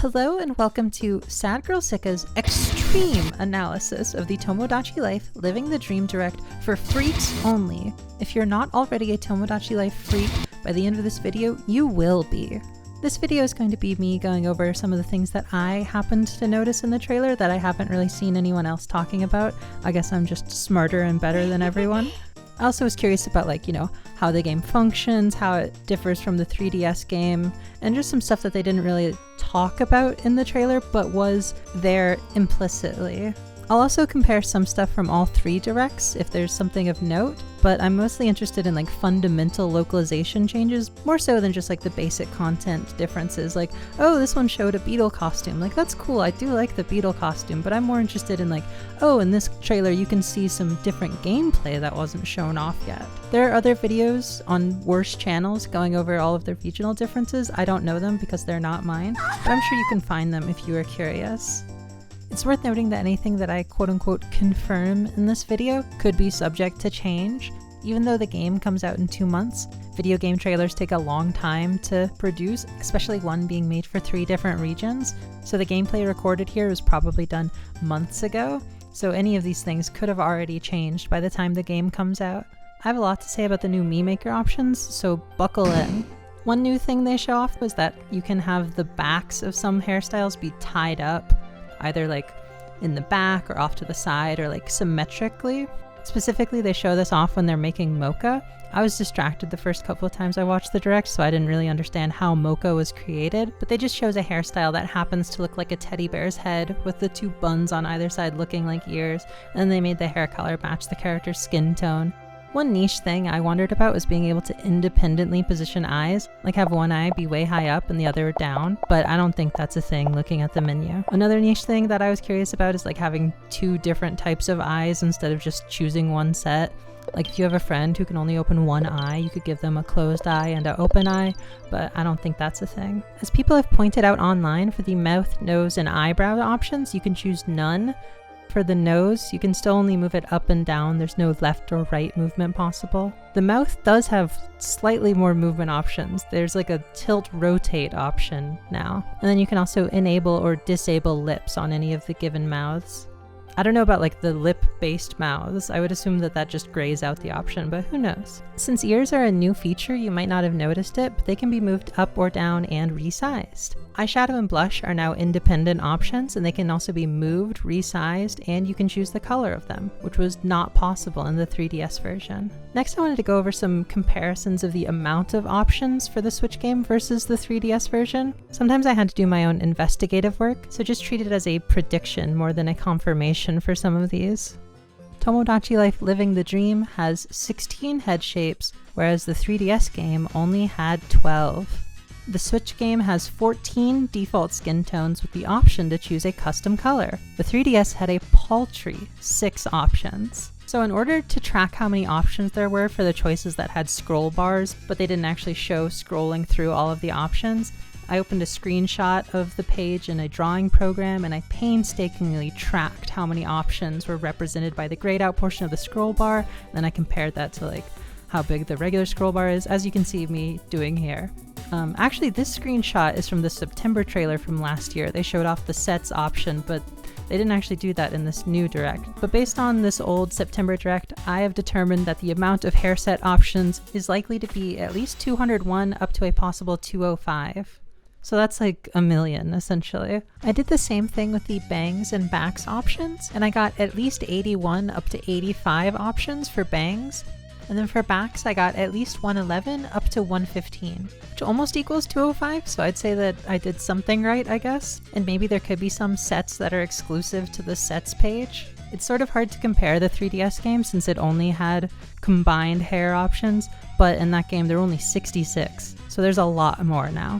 Hello and welcome to Sad Girl Sika's extreme analysis of the Tomodachi Life Living the Dream Direct for freaks only. If you're not already a Tomodachi Life freak, by the end of this video, you will be. This video is going to be me going over some of the things that I happened to notice in the trailer that I haven't really seen anyone else talking about. I guess I'm just smarter and better than everyone. I also was curious about how the game functions, how it differs from the 3DS game, and just some stuff that they didn't really talk about in the trailer but was there implicitly. I'll also compare some stuff from all three directs if there's something of note, but I'm mostly interested in fundamental localization changes, more so than just the basic content differences, oh, this one showed a beetle costume, that's cool, I do like the beetle costume, but I'm more interested in oh, in this trailer you can see some different gameplay that wasn't shown off yet. There are other videos on worse channels going over all of the regional differences. I don't know them because they're not mine, but I'm sure you can find them if you are curious. It's worth noting that anything that I quote-unquote confirm in this video could be subject to change. Even though the game comes out in 2 months, video game trailers take a long time to produce, especially one being made for 3 different regions. So the gameplay recorded here was probably done months ago, so any of these things could have already changed by the time the game comes out. I have a lot to say about the new Mii Maker options, so buckle in. One new thing they show off was that you can have the backs of some hairstyles be tied up, either in the back or off to the side or symmetrically. Specifically, they show this off when they're making mocha. I was distracted the first couple of times I watched the direct, so I didn't really understand how mocha was created, but they just shows a hairstyle that happens to look like a teddy bear's head with the 2 buns on either side looking like ears, and then they made the hair color match the character's skin tone. One niche thing I wondered about was being able to independently position eyes, have one eye be way high up and the other down, but I don't think that's a thing looking at the menu. Another niche thing that I was curious about is having 2 different types of eyes instead of just choosing one set. If you have a friend who can only open one eye, you could give them a closed eye and an open eye, but I don't think that's a thing. As people have pointed out online, for the mouth, nose, and eyebrow options, you can choose none. For the nose, you can still only move it up and down. There's no left or right movement possible. The mouth does have slightly more movement options. There's a tilt rotate option now. And then you can also enable or disable lips on any of the given mouths. I don't know about the lip-based mouths. I would assume that just grays out the option, but who knows? Since ears are a new feature, you might not have noticed it, but they can be moved up or down and resized. Eyeshadow and blush are now independent options, and they can also be moved, resized, and you can choose the color of them, which was not possible in the 3DS version. Next, I wanted to go over some comparisons of the amount of options for the Switch game versus the 3DS version. Sometimes I had to do my own investigative work, so just treat it as a prediction more than a confirmation for some of these. Tomodachi Life Living the Dream has 16 head shapes, whereas the 3DS game only had 12. The Switch game has 14 default skin tones with the option to choose a custom color. The 3DS had a paltry 6 options. So in order to track how many options there were for the choices that had scroll bars, but they didn't actually show scrolling through all of the options, I opened a screenshot of the page in a drawing program and I painstakingly tracked how many options were represented by the grayed out portion of the scroll bar, and then I compared that to how big the regular scroll bar is, as you can see me doing here. Actually, this screenshot is from the September trailer from last year. They showed off the sets option, but they didn't actually do that in this new direct. But based on this old September direct, I have determined that the amount of hair set options is likely to be at least 201 up to a possible 205. So that's a million, essentially. I did the same thing with the bangs and backs options, and I got at least 81 up to 85 options for bangs. And then for backs, I got at least 111 up to 115, which almost equals 205, so I'd say that I did something right, I guess. And maybe there could be some sets that are exclusive to the sets page. It's sort of hard to compare the 3DS game since it only had combined hair options, but in that game there were only 66, so there's a lot more now.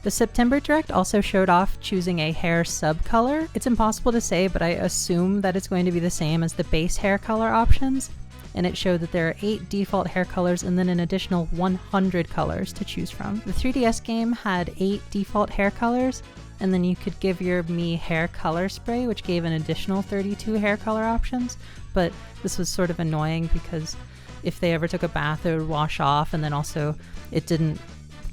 The September direct also showed off choosing a hair subcolor. It's impossible to say, but I assume that it's going to be the same as the base hair color options. And it showed that there are 8 default hair colors and then an additional 100 colors to choose from. The 3DS game had 8 default hair colors, and then you could give your Mii hair color spray, which gave an additional 32 hair color options, but this was sort of annoying because if they ever took a bath, it would wash off, and then also it didn't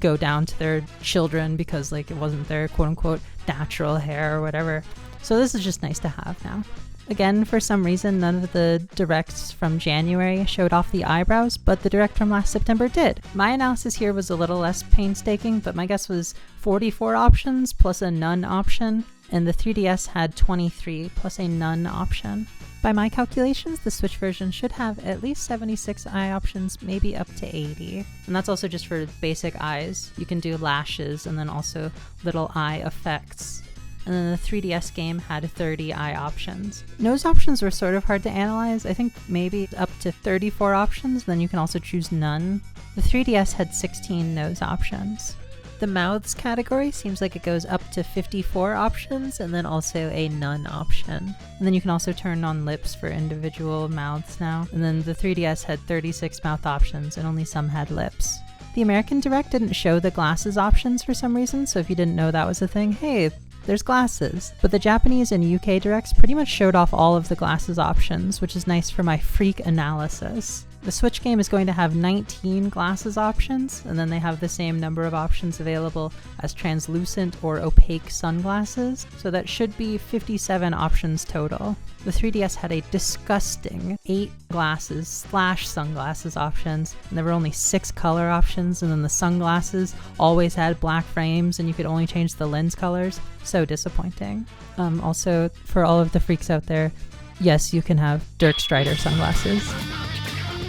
go down to their children because like it wasn't their quote unquote natural hair or whatever. So this is just nice to have now. Again, for some reason, none of the directs from January showed off the eyebrows, but the direct from last September did. My analysis here was a little less painstaking, but my guess was 44 options plus a none option, and the 3DS had 23 plus a none option. By my calculations, the Switch version should have at least 76 eye options, maybe up to 80. And that's also just for basic eyes. You can do lashes and then also little eye effects. And then the 3DS game had 30 eye options. Nose options were sort of hard to analyze. I think maybe up to 34 options, then you can also choose none. The 3DS had 16 nose options. The mouths category seems like it goes up to 54 options and then also a none option. And then you can also turn on lips for individual mouths now. And then the 3DS had 36 mouth options and only some had lips. The American Direct didn't show the glasses options for some reason, so if you didn't know that was a thing, hey, there's glasses. But the Japanese and UK directs pretty much showed off all of the glasses options, which is nice for my freak analysis. The Switch game is going to have 19 glasses options, and then they have the same number of options available as translucent or opaque sunglasses, so that should be 57 options total. The 3DS had a disgusting 8 glasses/sunglasses options, and there were only 6 color options, and then the sunglasses always had black frames and you could only change the lens colors. So disappointing. Also, for all of the freaks out there, yes, you can have Dirk Strider sunglasses.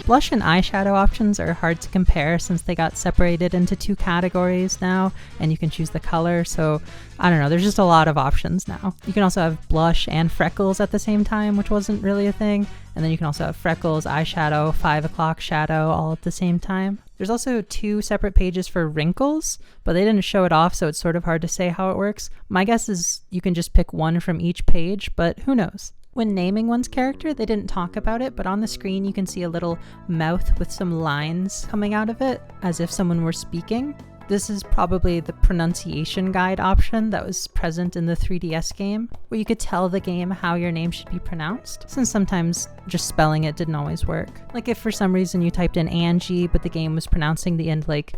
Blush and eyeshadow options are hard to compare since they got separated into 2 categories now, and you can choose the color, so I don't know, there's just a lot of options now. You can also have blush and freckles at the same time, which wasn't really a thing, and then you can also have freckles, eyeshadow, 5 o'clock shadow all at the same time. There's also 2 separate pages for wrinkles, but they didn't show it off, so it's sort of hard to say how it works. My guess is you can just pick one from each page, but who knows? When naming one's character, they didn't talk about it, but on the screen you can see a little mouth with some lines coming out of it, as if someone were speaking. This is probably the pronunciation guide option that was present in the 3DS game, where you could tell the game how your name should be pronounced, since sometimes just spelling it didn't always work. Like if for some reason you typed in Angie, but the game was pronouncing the end like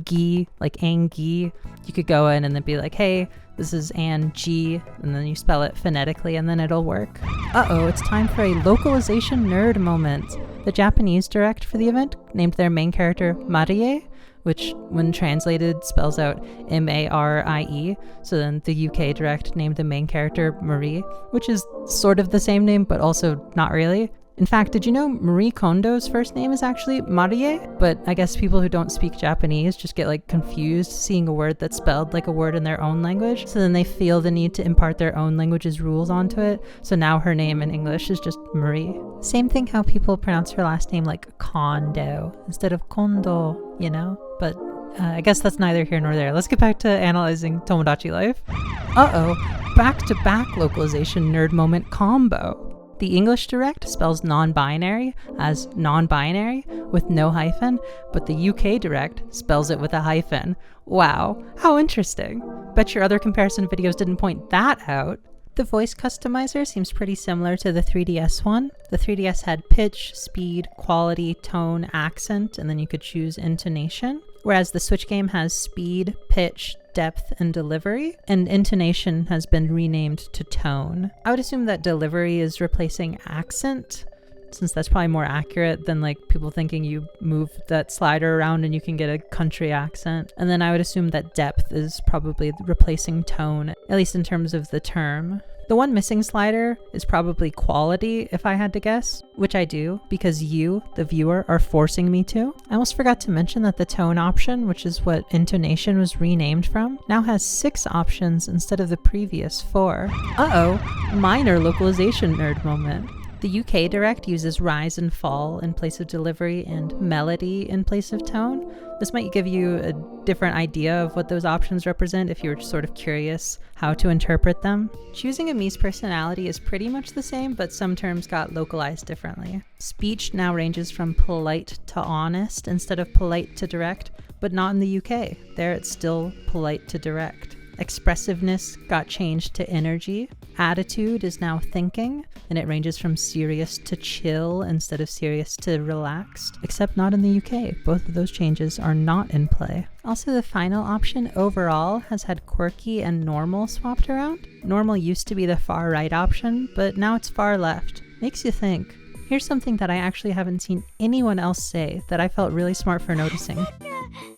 Gi, like Angie, you could go in and then be like, hey, this is Angie, and then you spell it phonetically and then it'll work. Uh-oh, it's time for a localization nerd moment. The Japanese direct for the event named their main character Marie, which when translated spells out M-A-R-I-E. So then the UK direct named the main character Marie, which is sort of the same name, but also not really. In fact, did you know Marie Kondo's first name is actually Marie? But I guess people who don't speak Japanese just get like confused seeing a word that's spelled like a word in their own language. So then they feel the need to impart their own language's rules onto it. So now her name in English is just Marie. Same thing how people pronounce her last name like Kondo instead of Kondo, you know? But I guess that's neither here nor there. Let's get back to analyzing Tomodachi Life. Uh-oh, back-to-back localization nerd moment combo. The English direct spells non-binary as non-binary with no hyphen, but the UK direct spells it with a hyphen. Wow, how interesting. Bet your other comparison videos didn't point that out. The voice customizer seems pretty similar to the 3DS one. The 3DS had pitch, speed, quality, tone, accent, and then you could choose intonation. Whereas the Switch game has speed, pitch, depth, and delivery, and intonation has been renamed to tone. I would assume that delivery is replacing accent, since that's probably more accurate than like people thinking you move that slider around and you can get a country accent. And then I would assume that depth is probably replacing tone, at least in terms of the term. The one missing slider is probably quality, if I had to guess, which I do, because you, the viewer, are forcing me to. I almost forgot to mention that the tone option, which is what intonation was renamed from, now has 6 options instead of the previous 4. Uh-oh, minor localization nerd moment. The UK direct uses rise and fall in place of delivery and melody in place of tone. This might give you a different idea of what those options represent if you're sort of curious how to interpret them. Choosing a Mii's personality is pretty much the same, but some terms got localized differently. Speech now ranges from polite to honest instead of polite to direct, but not in the UK. There it's still polite to direct. Expressiveness got changed to energy. Attitude is now thinking, and it ranges from serious to chill instead of serious to relaxed, except not in the UK. Both of those changes are not in play. Also, the final option, overall, has had quirky and normal swapped around. Normal used to be the far right option, but now it's far left. Makes you think. Here's something that I actually haven't seen anyone else say that I felt really smart for noticing.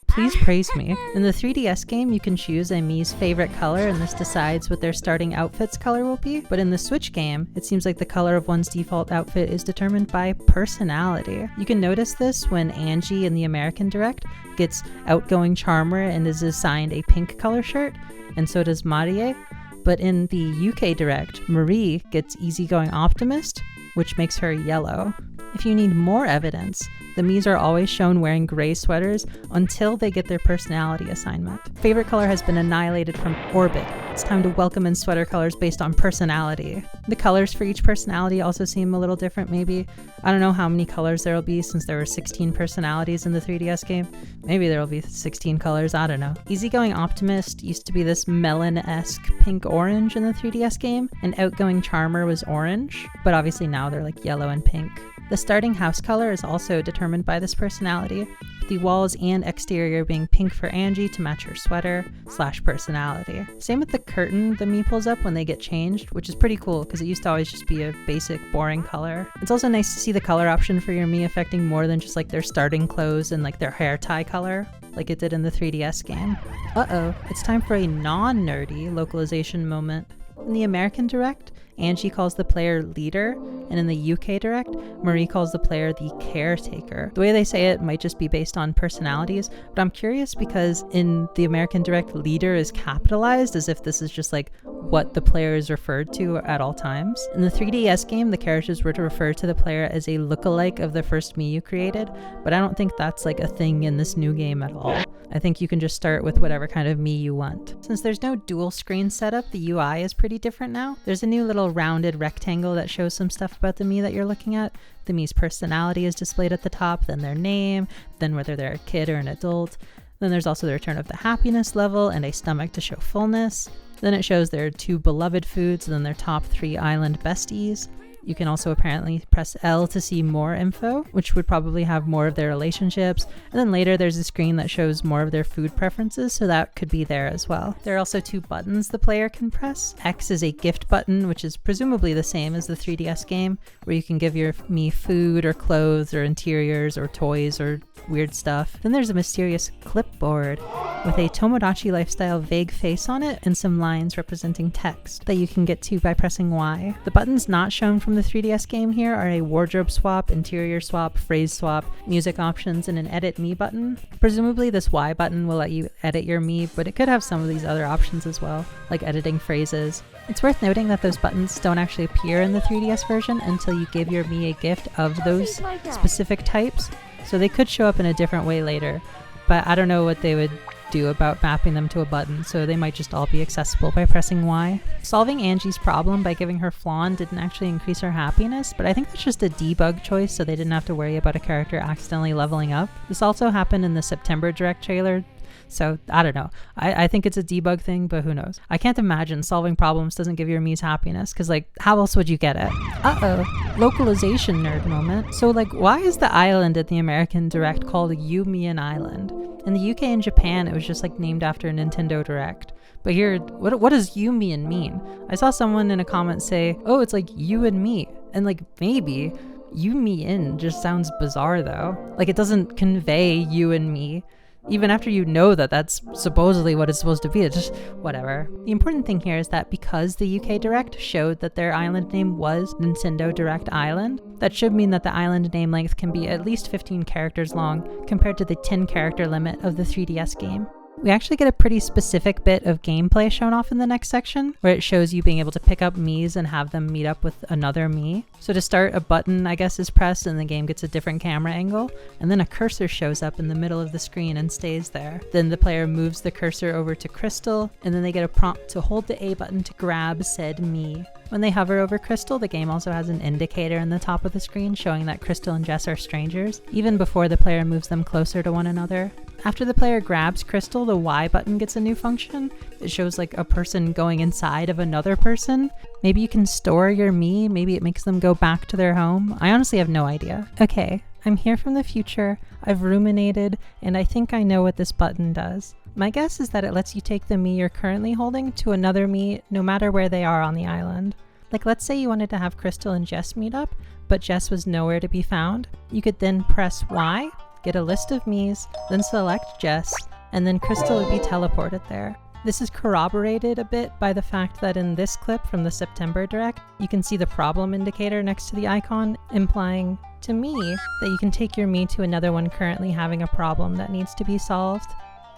Please praise me. In the 3DS game, you can choose a Mii's favorite color, and this decides what their starting outfit's color will be. But in the Switch game, it seems like the color of one's default outfit is determined by personality. You can notice this when Angie in the American Direct gets outgoing charmer and is assigned a pink color shirt, and so does Marie. But in the UK Direct, Marie gets easygoing optimist, which makes her yellow. If you need more evidence, the Miis are always shown wearing gray sweaters until they get their personality assignment. Favorite color has been annihilated from Orbit. It's time to welcome in sweater colors based on personality. The colors for each personality also seem a little different maybe. I don't know how many colors there will be since there were 16 personalities in the 3DS game. Maybe there will be 16 colors, I don't know. Easygoing Optimist used to be this melon-esque pink-orange in the 3DS game, and Outgoing Charmer was orange, but obviously now they're like yellow and pink. The starting house color is also determined by this personality, with the walls and exterior being pink for Angie to match her sweater / personality. Same with the curtain the Mii pulls up when they get changed, which is pretty cool because it used to always just be a basic boring color. It's also nice to see the color option for your Mii affecting more than just like their starting clothes and like their hair tie color, like it did in the 3DS game. Uh-oh, it's time for a non-nerdy localization moment. In the American Direct, Angie calls the player leader, and in the UK Direct, Marie calls the player the caretaker. The way they say it might just be based on personalities, but I'm curious because in the American Direct, leader is capitalized as if this is just like what the player is referred to at all times. In the 3DS game, the characters were to refer to the player as a lookalike of the first Mii you created, but I don't think that's like a thing in this new game at all. I think you can just start with whatever kind of Mii you want. Since there's no dual screen setup, the UI is pretty different now. There's a new little rounded rectangle that shows some stuff about the Mii that you're looking at. The Mii's personality is displayed at the top, then their name, then whether they're a kid or an adult. Then there's also the return of the happiness level and a stomach to show fullness. Then it shows their 2 beloved foods and then their top 3 island besties. You can also apparently press L to see more info, which would probably have more of their relationships. And then later there's a screen that shows more of their food preferences, so that could be there as well. There are also 2 buttons the player can press. X is a gift button, which is presumably the same as the 3DS game, where you can give your Mii food or clothes or interiors or toys or weird stuff. Then there's a mysterious clipboard with a Tomodachi lifestyle vague face on it and some lines representing text that you can get to by pressing Y. The buttons not shown from the 3DS game here are a wardrobe swap, interior swap, phrase swap, music options, and an edit Mii button. Presumably this Y button will let you edit your Mii, but it could have some of these other options as well, like editing phrases. It's worth noting that those buttons don't actually appear in the 3DS version until you give your Mii a gift of those specific types, so they could show up in a different way later, but I don't know what they would do about mapping them to a button, so they might just all be accessible by pressing Y. Solving Angie's problem by giving her flan didn't actually increase her happiness, but I think that's just a debug choice so they didn't have to worry about a character accidentally leveling up. This also happened in the September Direct trailer, so I don't know. I think it's a debug thing, but who knows. I can't imagine solving problems doesn't give your Mii's happiness, because like, how else would you get it? Uh-oh, localization nerd moment. So like, why is the island at the American Direct called Yumian Island? In the UK and Japan, it was just like named after a Nintendo Direct. But here, what does Yumian mean? I saw someone in a comment say, oh, it's like you and me. And like, maybe. Yumian just sounds bizarre though. Like it doesn't convey you and me. Even after you know that that's supposedly what it's supposed to be, it's just whatever. The important thing here is that because the UK Direct showed that their island name was Nintendo Direct Island, that should mean that the island name length can be at least 15 characters long compared to the 10 character limit of the 3DS game. We actually get a pretty specific bit of gameplay shown off in the next section, where it shows you being able to pick up Miis and have them meet up with another Mii. So to start, a button, I guess, is pressed and the game gets a different camera angle, and then a cursor shows up in the middle of the screen and stays there. Then the player moves the cursor over to Crystal, and then they get a prompt to hold the A button to grab said Mii. When they hover over Crystal, the game also has an indicator in the top of the screen showing that Crystal and Jess are strangers, even before the player moves them closer to one another. After the player grabs Crystal, the Y button gets a new function. It shows like a person going inside of another person, Maybe you can store your Mii, maybe it makes them go back to their home. I honestly have no idea. Okay, I'm here from the future, I've ruminated, and I think I know what this button does. My guess is that it lets you take the Mii you're currently holding to another Mii no matter where they are on the island. Like let's say you wanted to have Crystal and Jess meet up, but Jess was nowhere to be found. You could then press Y, get a list of Miis, then select Jess, and then Crystal would be teleported there. This is corroborated a bit by the fact that in this clip from the September Direct, you can see the problem indicator next to the icon, implying to me that you can take your Mii to another one currently having a problem that needs to be solved.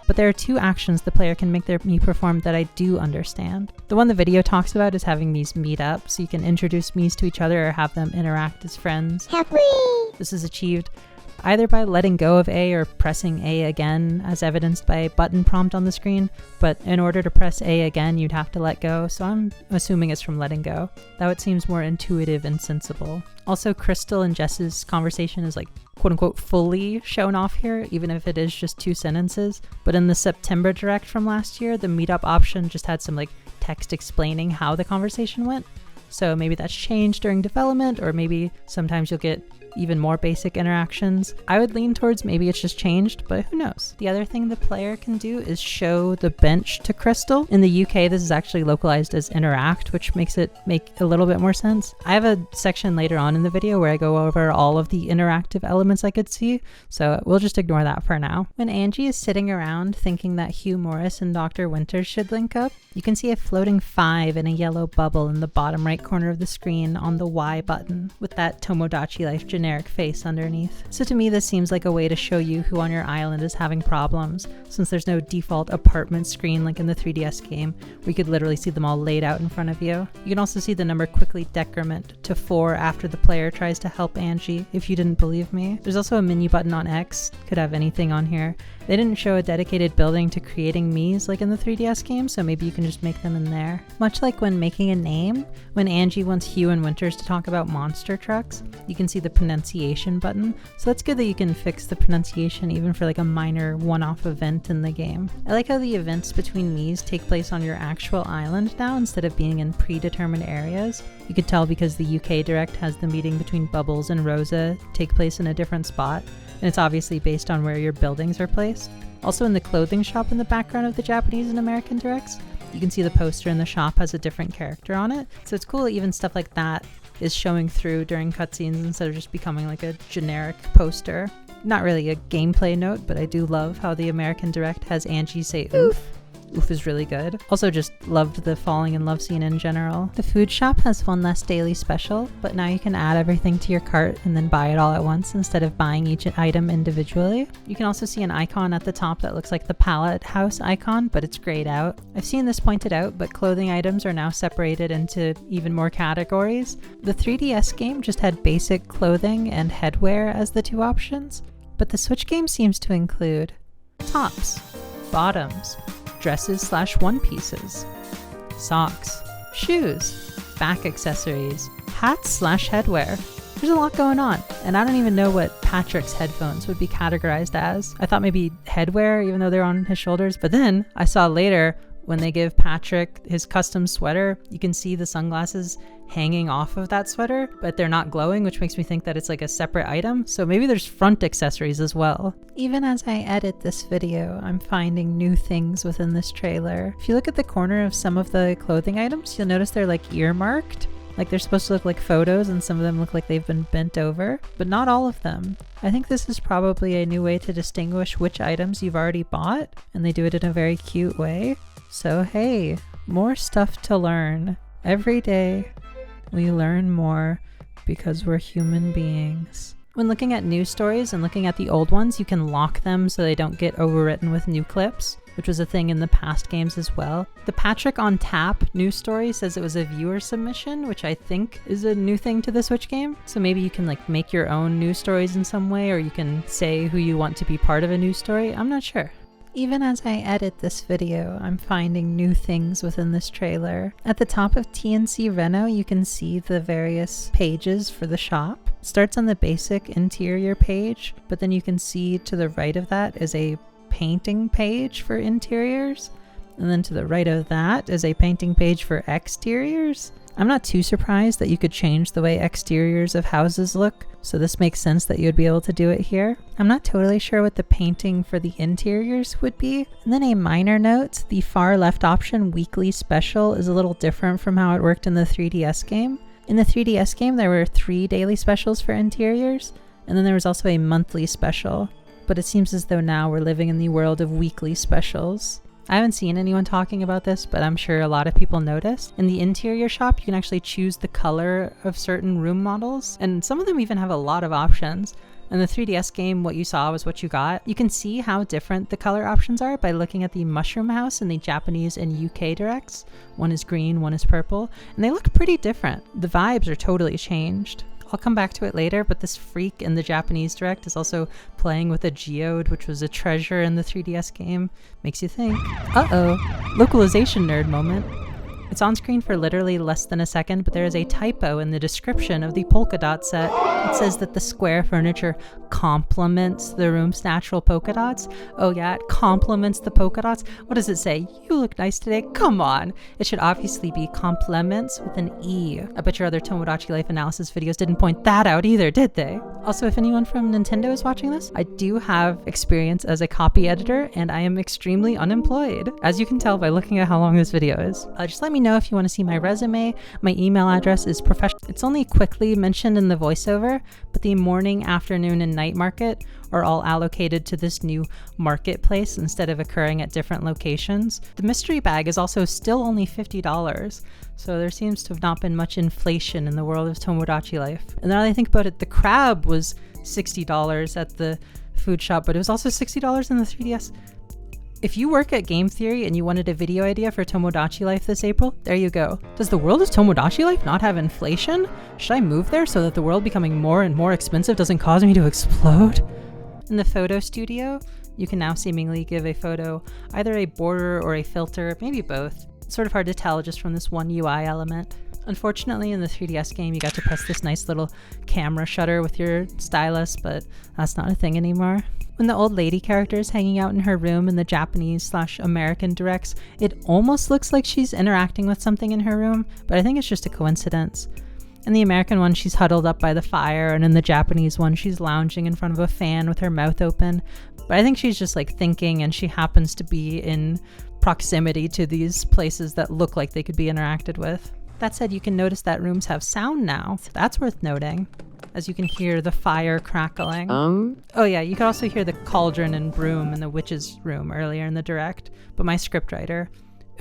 But there are two actions the player can make their Mii perform that I do understand. The one the video talks about is having Miis meet up, so you can introduce Miis to each other or have them interact as friends. This is achieved either by letting go of A or pressing A again, as evidenced by a button prompt on the screen, but in order to press A again, you'd have to let go, so I'm assuming it's from letting go. Though it seems more intuitive and sensible. Also, Crystal and Jess's conversation is like quote-unquote fully shown off here, even if it is just 2 sentences. But in the September Direct from last year, the meetup option just had some like text explaining how the conversation went. So maybe that's changed during development, or maybe sometimes you'll get even more basic interactions. I would lean towards maybe it's just changed, but who knows. The other thing the player can do is show the bench to Crystal. In the UK, this is actually localized as interact, which makes it make a little bit more sense. I have a section later on in the video where I go over all of the interactive elements I could see, so we'll just ignore that for now. When Angie is sitting around thinking that Hugh Morris and Dr. Winters should link up, you can see a floating 5 in a yellow bubble in the bottom right corner of the screen on the Y button, with that Tomodachi Life generic face underneath. So to me, this seems like a way to show you who on your island is having problems, since there's no default apartment screen like in the 3DS game, where you could literally see them all laid out in front of you. You can also see the number quickly decrement to 4 after the player tries to help Angie, if you didn't believe me. There's also a menu button on X, could have anything on here. They didn't show a dedicated building to creating Miis like in the 3DS game, so maybe you can just make them in there. Much like when making a name, when Angie wants Hugh and Winters to talk about monster trucks, you can see the pronunciation button, so that's good that you can fix the pronunciation even for like a minor one-off event in the game. I like how the events between Miis take place on your actual island now instead of being in predetermined areas. You could tell because the UK Direct has the meeting between Bubbles and Rosa take place in a different spot, and it's obviously based on where your buildings are placed. Also in the clothing shop in the background of the Japanese and American Directs, you can see the poster in the shop has a different character on it, so it's cool that even stuff like that is showing through during cutscenes instead of just becoming like a generic poster. Not really a gameplay note, but I do love how the American Direct has Angie say oof. Oof is really good. Also just loved the falling in love scene in general. The food shop has one less daily special, but now you can add everything to your cart and then buy it all at once instead of buying each item individually. You can also see an icon at the top that looks like the pallet house icon, but it's grayed out. I've seen this pointed out, but clothing items are now separated into even more categories. The 3DS game just had basic clothing and headwear as the 2 options, but the Switch game seems to include tops, bottoms, dresses/one pieces, socks, shoes, back accessories, hats/headwear. There's a lot going on, and I don't even know what Patrick's headphones would be categorized as. I thought maybe headwear, even though they're on his shoulders, but then I saw later when they give Patrick his custom sweater, you can see the sunglasses hanging off of that sweater, but they're not glowing, which makes me think that it's like a separate item. So maybe there's front accessories as well. Even as I edit this video, I'm finding new things within this trailer. If you look at the corner of some of the clothing items, you'll notice they're like earmarked. Like they're supposed to look like photos, and some of them look like they've been bent over, but not all of them. I think this is probably a new way to distinguish which items you've already bought, and they do it in a very cute way. So hey, more stuff to learn. Every day, we learn more because we're human beings. When looking at news stories and looking at the old ones, you can lock them so they don't get overwritten with new clips, which was a thing in the past games as well. The Patrick on Tap news story says it was a viewer submission, which I think is a new thing to the Switch game. So maybe you can like make your own news stories in some way, or you can say who you want to be part of a news story. I'm not sure. Even as I edit this video, I'm finding new things within this trailer. At the top of TNC Reno, you can see the various pages for the shop. It starts on the basic interior page, but then you can see to the right of that is a painting page for interiors. And then to the right of that is a painting page for exteriors. I'm not too surprised that you could change the way exteriors of houses look, so this makes sense that you would be able to do it here. I'm not totally sure what the painting for the interiors would be. And then a minor note, the far left option, weekly special, is a little different from how it worked in the 3DS game. In the 3DS game, there were 3 daily specials for interiors, and then there was also a monthly special. But it seems as though now we're living in the world of weekly specials. I haven't seen anyone talking about this, but I'm sure a lot of people noticed. In the interior shop, you can actually choose the color of certain room models, and some of them even have a lot of options. In the 3DS game, what you saw was what you got. You can see how different the color options are by looking at the mushroom house in the Japanese and UK directs. One is green, one is purple, and they look pretty different. The vibes are totally changed. I'll come back to it later, but this freak in the Japanese direct is also playing with a geode, which was a treasure in the 3DS game. Makes you think, uh-oh, localization nerd moment. It's on screen for literally less than a second, but there is a typo in the description of the polka dot set. It says that the square furniture complements the room's natural polka dots. Oh yeah, it complements the polka dots? What does it say? You look nice today? Come on! It should obviously be complements with an E. I bet your other Tomodachi Life analysis videos didn't point that out either, did they? Also, if anyone from Nintendo is watching this, I do have experience as a copy editor, and I am extremely unemployed, as you can tell by looking at how long this video is. Just let me know if you want to see my resume. My email address is professional. It's only quickly mentioned in the voiceover, but the morning, afternoon, and night market are all allocated to this new marketplace instead of occurring at different locations. The mystery bag is also still only $50, so there seems to have not been much inflation in the world of Tomodachi Life. And now that I think about it, the crab was $60 at the food shop, but it was also $60 in the 3DS. If you work at Game Theory and you wanted a video idea for Tomodachi Life this April, there you go. Does the world of Tomodachi Life not have inflation? Should I move there so that the world becoming more and more expensive doesn't cause me to explode? In the photo studio, you can now seemingly give a photo either a border or a filter, maybe both. It's sort of hard to tell just from this one UI element. Unfortunately, in the 3DS game, you got to press this nice little camera shutter with your stylus, but that's not a thing anymore. When the old lady character is hanging out in her room in the Japanese/American directs, it almost looks like she's interacting with something in her room, but I think it's just a coincidence. In the American one, she's huddled up by the fire, and in the Japanese one, she's lounging in front of a fan with her mouth open. But I think she's just like thinking, and she happens to be in proximity to these places that look like they could be interacted with. That said, you can notice that rooms have sound now. That's worth noting, as you can hear the fire crackling. Oh yeah, you can also hear the cauldron and broom in the witch's room earlier in the direct, but my scriptwriter,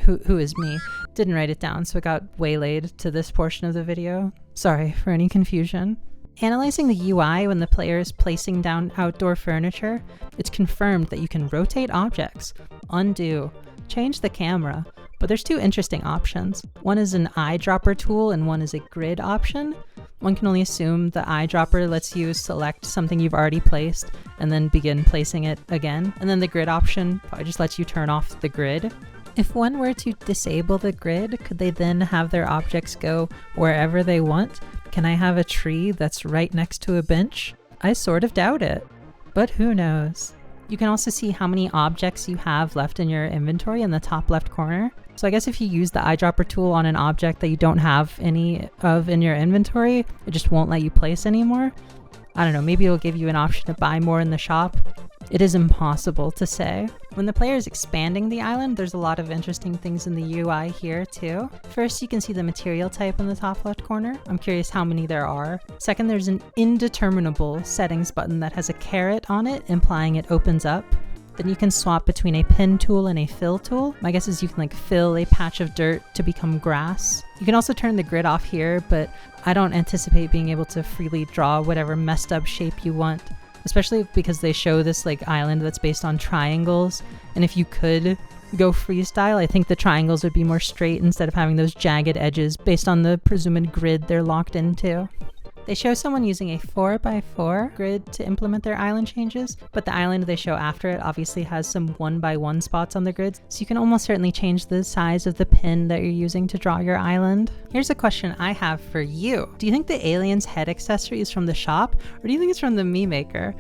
who is me, didn't write it down, so it got waylaid to this portion of the video. Sorry for any confusion. Analyzing the UI when the player is placing down outdoor furniture, it's confirmed that you can rotate objects, undo, change the camera, but there's 2 interesting options. One is an eyedropper tool and one is a grid option. One can only assume the eyedropper lets you select something you've already placed and then begin placing it again. And then the grid option probably just lets you turn off the grid. If one were to disable the grid, could they then have their objects go wherever they want? Can I have a tree that's right next to a bench? I sort of doubt it, but who knows? You can also see how many objects you have left in your inventory in the top left corner. So I guess if you use the eyedropper tool on an object that you don't have any of in your inventory, it just won't let you place anymore. I don't know, maybe it'll give you an option to buy more in the shop. It is impossible to say. When the player is expanding the island, there's a lot of interesting things in the UI here too. First, you can see the material type in the top left corner. I'm curious how many there are. Second, there's an indeterminable settings button that has a caret on it, implying it opens up. Then you can swap between a pin tool and a fill tool. My guess is you can like fill a patch of dirt to become grass. You can also turn the grid off here, but I don't anticipate being able to freely draw whatever messed up shape you want, especially because they show this like island that's based on triangles. And if you could go freestyle, I think the triangles would be more straight instead of having those jagged edges based on the presumed grid they're locked into. They show someone using a 4x4 grid to implement their island changes, but the island they show after it obviously has some 1x1 spots on the grid, so you can almost certainly change the size of the pin that you're using to draw your island. Here's a question I have for you. Do you think the alien's head accessory is from the shop, or do you think it's from the Mii Maker?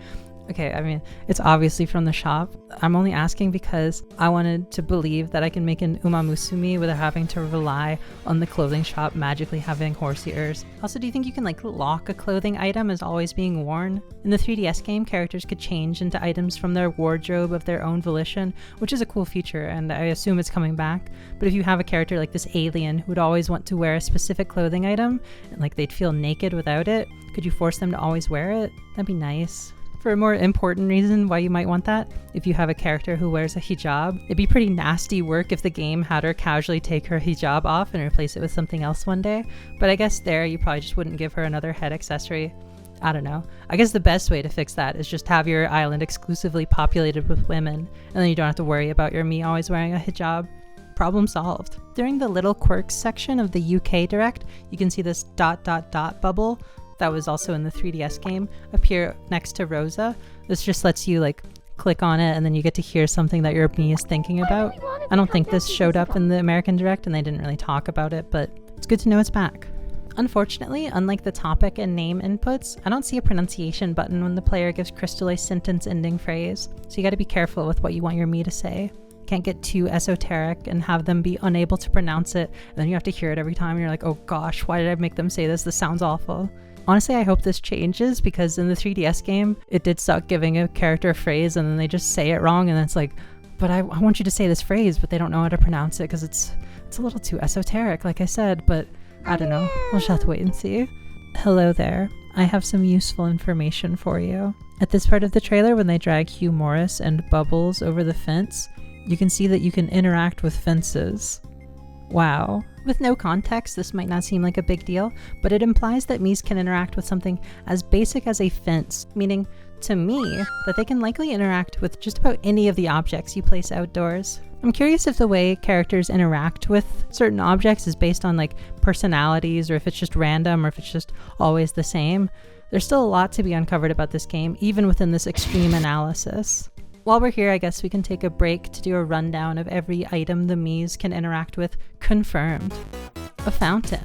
Okay, I mean, it's obviously from the shop. I'm only asking because I wanted to believe that I can make an umamusumi without having to rely on the clothing shop magically having horse ears. Also, do you think you can like lock a clothing item as always being worn? In the 3DS game, characters could change into items from their wardrobe of their own volition, which is a cool feature, and I assume it's coming back. But if you have a character like this alien who would always want to wear a specific clothing item, and like they'd feel naked without it, could you force them to always wear it? That'd be nice. For a more important reason why you might want that, if you have a character who wears a hijab, it'd be pretty nasty work if the game had her casually take her hijab off and replace it with something else one day. But I guess there you probably just wouldn't give her another head accessory. I don't know. I guess the best way to fix that is just have your island exclusively populated with women, and then you don't have to worry about your Mii always wearing a hijab. Problem solved. During the little quirks section of the UK Direct, you can see this ... bubble that was also in the 3DS game appear next to Rosa. This just lets you like click on it and then you get to hear something that your Mii is thinking about. I don't think this showed up in the American Direct and they didn't really talk about it, but it's good to know it's back. Unfortunately, unlike the topic and name inputs, I don't see a pronunciation button when the player gives Crystal a sentence ending phrase, so you gotta be careful with what you want your Mii to say. Can't get too esoteric and have them be unable to pronounce it, and then you have to hear it every time and you're like, oh gosh, why did I make them say this? This sounds awful. Honestly, I hope this changes because in the 3DS game, it did suck giving a character a phrase and then they just say it wrong and it's like, but I want you to say this phrase, but they don't know how to pronounce it because it's a little too esoteric, like I said, but I don't know. We'll just have to wait and see. Hello there. I have some useful information for you. At this part of the trailer, when they drag Hugh Morris and Bubbles over the fence, you can see that you can interact with fences. Wow. With no context, this might not seem like a big deal, but it implies that Miis can interact with something as basic as a fence, meaning, to me, that they can likely interact with just about any of the objects you place outdoors. I'm curious if the way characters interact with certain objects is based on like personalities, or if it's just random, or if it's just always the same. There's still a lot to be uncovered about this game, even within this extreme analysis. While we're here, I guess we can take a break to do a rundown of every item the Miis can interact with confirmed. A fountain,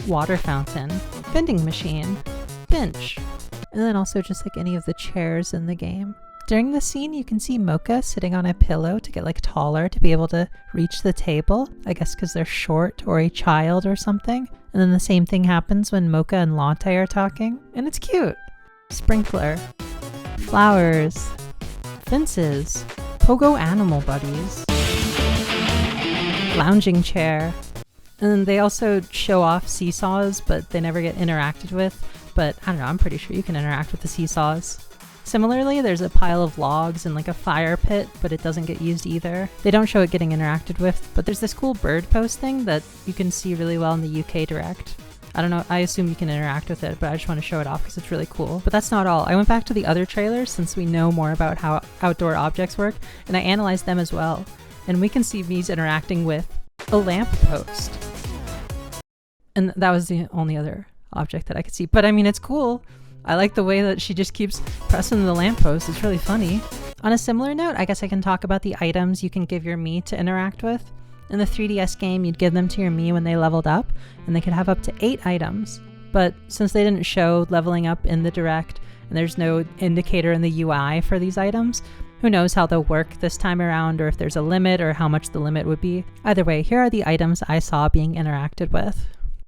water fountain, vending machine, bench, and then also just like any of the chairs in the game. During the scene, you can see Mocha sitting on a pillow to get like taller to be able to reach the table, I guess because they're short or a child or something. And then the same thing happens when Mocha and Latte are talking, and it's cute. Sprinkler, flowers, fences, pogo animal buddies, lounging chair, and then they also show off seesaws, but they never get interacted with. But I don't know, I'm pretty sure you can interact with the seesaws. Similarly, there's a pile of logs and like a fire pit, but it doesn't get used either. They don't show it getting interacted with, but there's this cool bird post thing that you can see really well in the UK Direct. I don't know, I assume you can interact with it, but I just want to show it off because it's really cool. But that's not all. I went back to the other trailers since we know more about how outdoor objects work, and I analyzed them as well. And we can see Miis interacting with a lamp post. And that was the only other object that I could see. But I mean, it's cool. I like the way that she just keeps pressing the lamppost. It's really funny. On a similar note, I guess I can talk about the items you can give your Mii to interact with. In the 3DS game, you'd give them to your Mii when they leveled up, and they could have up to 8 items. But since they didn't show leveling up in the Direct, and there's no indicator in the UI for these items, who knows how they'll work this time around, or if there's a limit, or how much the limit would be. Either way, here are the items I saw being interacted with.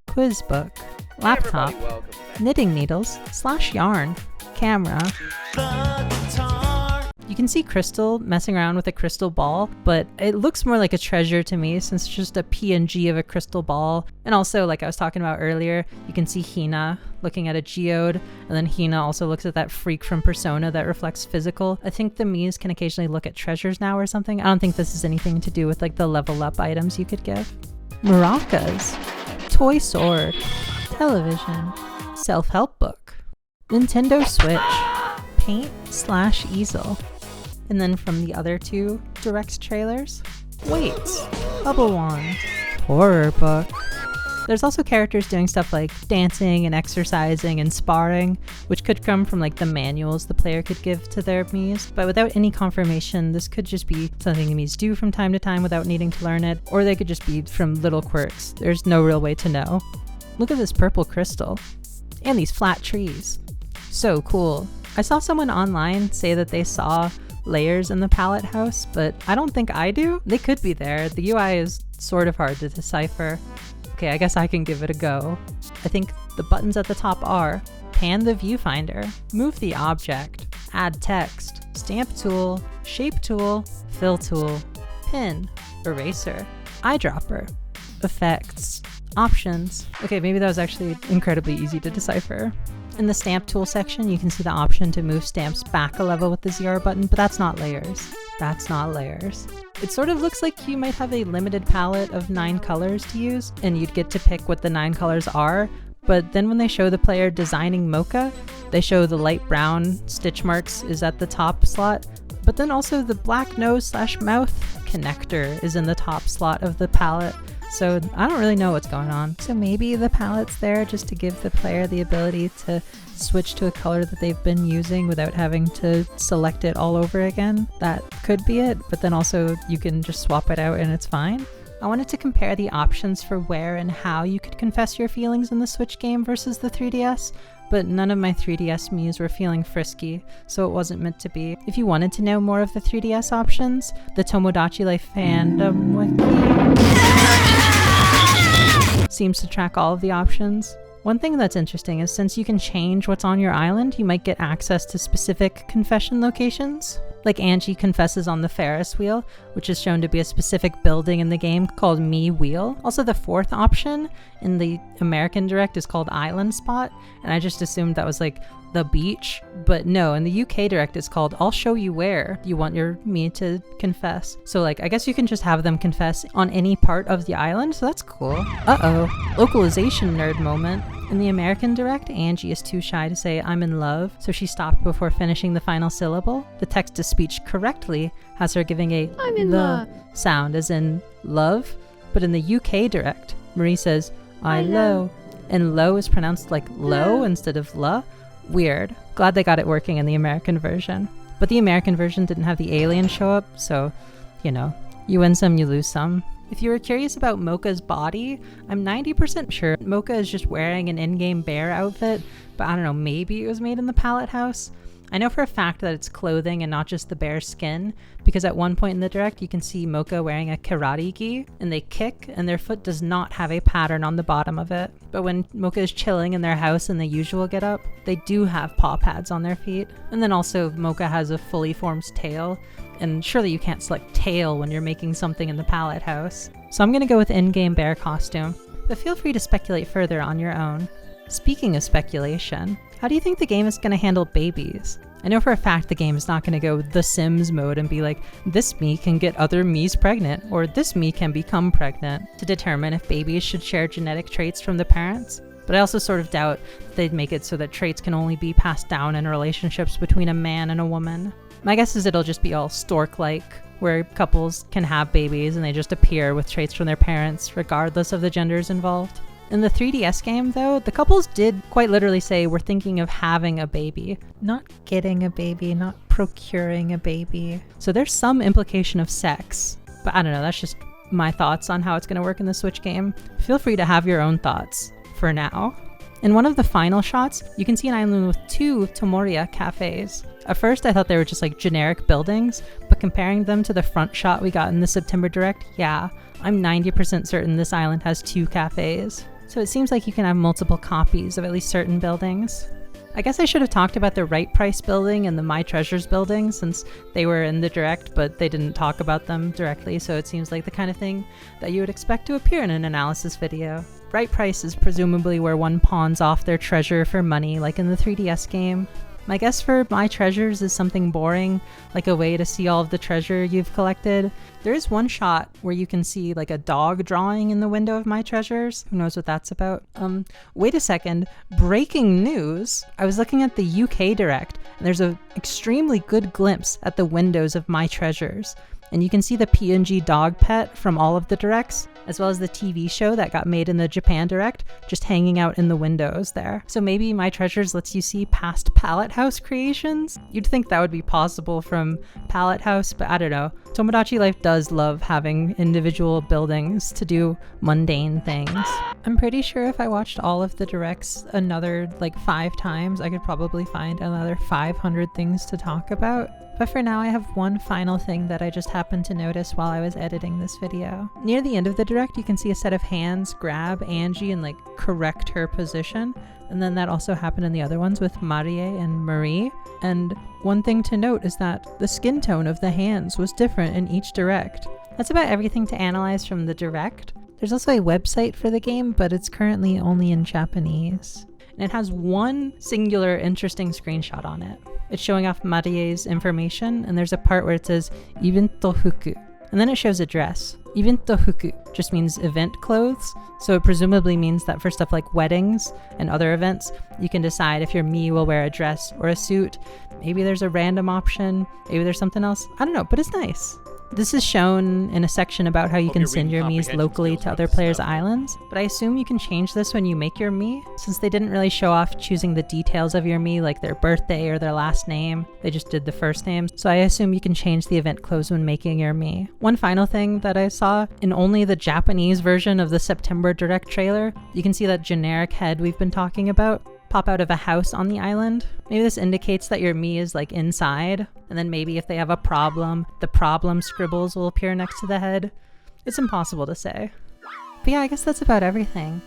Quiz book, laptop, knitting needles / yarn, camera. You can see Crystal messing around with a crystal ball, but it looks more like a treasure to me since it's just a PNG of a crystal ball. And also, like I was talking about earlier, you can see Hina looking at a geode, and then Hina also looks at that freak from Persona that reflects physical. I think the Miis can occasionally look at treasures now or something. I don't think this is anything to do with like the level up items you could give. Maracas, toy sword, television, self-help book, Nintendo Switch, paint / easel. And then from the other 2 Direct trailers, weights, bubble wand, horror book. There's also characters doing stuff like dancing and exercising and sparring, which could come from like the manuals the player could give to their Miis. But without any confirmation, this could just be something the Miis do from time to time without needing to learn it, or they could just be from little quirks. There's no real way to know. Look at this purple crystal. And these flat trees. So cool. I saw someone online say that they saw layers in the palette house, but I don't think I do. They could be there. The UI is sort of hard to decipher. Okay, I guess I can give it a go. I think the buttons at the top are pan the viewfinder, move the object, add text, stamp tool, shape tool, fill tool, pin, eraser, eyedropper, effects, options. Okay, maybe that was actually incredibly easy to decipher. In the stamp tool section, you can see the option to move stamps back a level with the ZR button, but that's not layers. That's not layers. It sort of looks like you might have a limited palette of 9 colors to use, and you'd get to pick what the 9 colors are, but then when they show the player designing Mocha, they show the light brown stitch marks is at the top slot, but then also the black nose/mouth connector is in the top slot of the palette. So I don't really know what's going on. So maybe the palette's there just to give the player the ability to switch to a color that they've been using without having to select it all over again. That could be it, but then also you can just swap it out and it's fine. I wanted to compare the options for where and how you could confess your feelings in the Switch game versus the 3DS, but none of my 3DS Miis were feeling frisky, so it wasn't meant to be. If you wanted to know more of the 3DS options, the Tomodachi Life fandom wiki seems to track all of the options. One thing that's interesting is since you can change what's on your island, you might get access to specific confession locations. Like Angie confesses on the Ferris wheel, which is shown to be a specific building in the game called Me Wheel. Also, the 4th option in the American Direct is called Island Spot, and I just assumed that was like the beach, but no, in the UK Direct it's called I'll show you where you want your me to confess. So like, I guess you can just have them confess on any part of the island, so that's cool. Uh-oh, localization nerd moment. In the American Direct, Angie is too shy to say I'm in love, so she stopped before finishing the final syllable. The text-to-speech correctly has her giving a I'm in love sound, as in love, but in the UK Direct, Marie says I lo, and lo is pronounced like low instead of la. Weird. Glad they got it working in the American version. But the American version didn't have the alien show up, so, you know, you win some, you lose some. If you were curious about Mocha's body, I'm 90% sure Mocha is just wearing an in-game bear outfit, but I don't know, maybe it was made in the palette house. I know for a fact that it's clothing and not just the bear skin, because at one point in the direct you can see Mocha wearing a karate gi, and they kick, and their foot does not have a pattern on the bottom of it. But when Mocha is chilling in their house in the usual getup, they do have paw pads on their feet. And then also Mocha has a fully formed tail, and surely you can't select tail when you're making something in the palette house. So I'm gonna go with in-game bear costume, but feel free to speculate further on your own. Speaking of speculation, how do you think the game is going to handle babies? I know for a fact the game is not going to go The Sims mode and be like, this Mii can get other Miis pregnant, or this Mii can become pregnant, to determine if babies should share genetic traits from the parents. But I also sort of doubt they'd make it so that traits can only be passed down in relationships between a man and a woman. My guess is it'll just be all stork-like, where couples can have babies and they just appear with traits from their parents, regardless of the genders involved. In the 3DS game, though, the couples did quite literally say we're thinking of having a baby. Not getting a baby, not procuring a baby. So there's some implication of sex. But I don't know, that's just my thoughts on how it's going to work in the Switch game. Feel free to have your own thoughts for now. In one of the final shots, you can see an island with 2 Tomoria cafes. At first, I thought they were just like generic buildings, but comparing them to the front shot we got in the September Direct, yeah, I'm 90% certain this island has 2 cafes. So it seems like you can have multiple copies of at least certain buildings. I guess I should have talked about the Right Price building and the My Treasures building, since they were in the direct, but they didn't talk about them directly, so it seems like the kind of thing that you would expect to appear in an analysis video. Right Price is presumably where one pawns off their treasure for money, like in the 3DS game. My guess for My Treasures is something boring, like a way to see all of the treasure you've collected. There is one shot where you can see like a dog drawing in the window of My Treasures. Who knows what that's about? Wait a second. Breaking news! I was looking at the UK Direct, and there's an extremely good glimpse at the windows of My Treasures. and you can see the PNG dog pet from all of the directs, as well as the TV show that got made in the Japan Direct, just hanging out in the windows there. So maybe My Treasures lets you see past Palette House creations? You'd think that would be possible from Palette House, but I don't know. Tomodachi Life does love having individual buildings to do mundane things. I'm pretty sure if I watched all of the directs another like 5 times, I could probably find another 500 things to talk about. But for now, I have one final thing that I just happened to notice while I was editing this video. Near the end of the direct, you can see a set of hands grab Angie and like correct her position. And then that also happened in the other ones with Marie and Marie. And one thing to note is that the skin tone of the hands was different in each direct. That's about everything to analyze from the direct. There's also a website for the game, but it's currently only in Japanese. And it has one singular interesting screenshot on it. It's showing off Marie's information, and there's a part where it says Ibento Fuku, and then it shows a dress. Ibento Fuku just means event clothes, so it presumably means that for stuff like weddings and other events, you can decide if your me will wear a dress or a suit. Maybe there's a random option, maybe there's something else. I don't know, but it's nice. This is shown in a section about how you can send your Miis locally to other players' islands, but I assume you can change this when you make your Mii, since they didn't really show off choosing the details of your Mii, like their birthday or their last name. They just did the first name, so I assume you can change the event clothes when making your Mii. One final thing that I saw, in only the Japanese version of the September Direct trailer, you can see that generic head we've been talking about pop out of a house on the island. Maybe this indicates that your Mii is like inside, and then maybe if they have a problem, the problem scribbles will appear next to the head. It's impossible to say. But yeah, I guess that's about everything.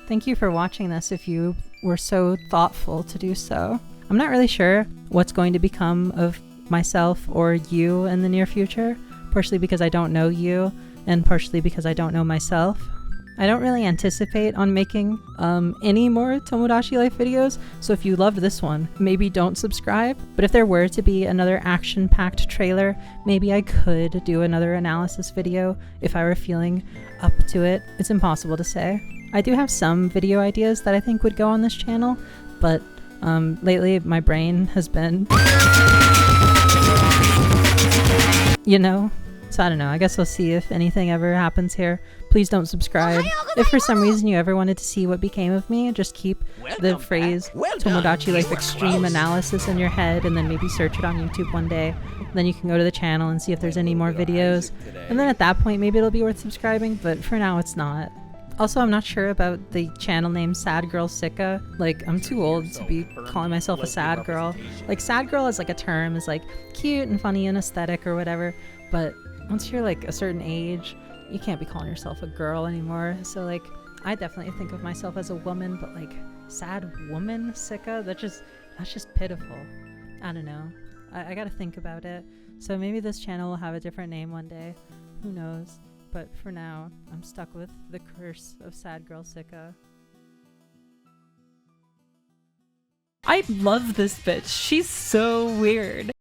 Thank you for watching this if you were so thoughtful to do so. I'm not really sure what's going to become of myself or you in the near future, partially because I don't know you, and partially because I don't know myself. I don't really anticipate on making any more Tomodachi Life videos, so if you loved this one, maybe don't subscribe. But if there were to be another action-packed trailer, maybe I could do another analysis video if I were feeling up to it. It's impossible to say. I do have some video ideas that I think would go on this channel, but lately my brain has been, you know? So I don't know, I guess we'll see if anything ever happens here. Please don't subscribe. If for some reason you ever wanted to see what became of me, just keep the phrase Tomodachi Life Extreme Analysis in your head and then maybe search it on YouTube one day. Then you can go to the channel and see if there's any more videos. And then at that point maybe it'll be worth subscribing, but for now it's not. Also, I'm not sure about the channel name Sad Girl Sika. Like, I'm too old to be calling myself a sad girl. Like, sad girl as like a term is like cute and funny and aesthetic or whatever, but once you're like a certain age, you can't be calling yourself a girl anymore. So like, I definitely think of myself as a woman, but like, sad woman Sika, that's just pitiful. I don't know. I gotta think about it. So maybe this channel will have a different name one day. Who knows? But for now, I'm stuck with the curse of Sad Girl Sika. I love this bitch. She's so weird.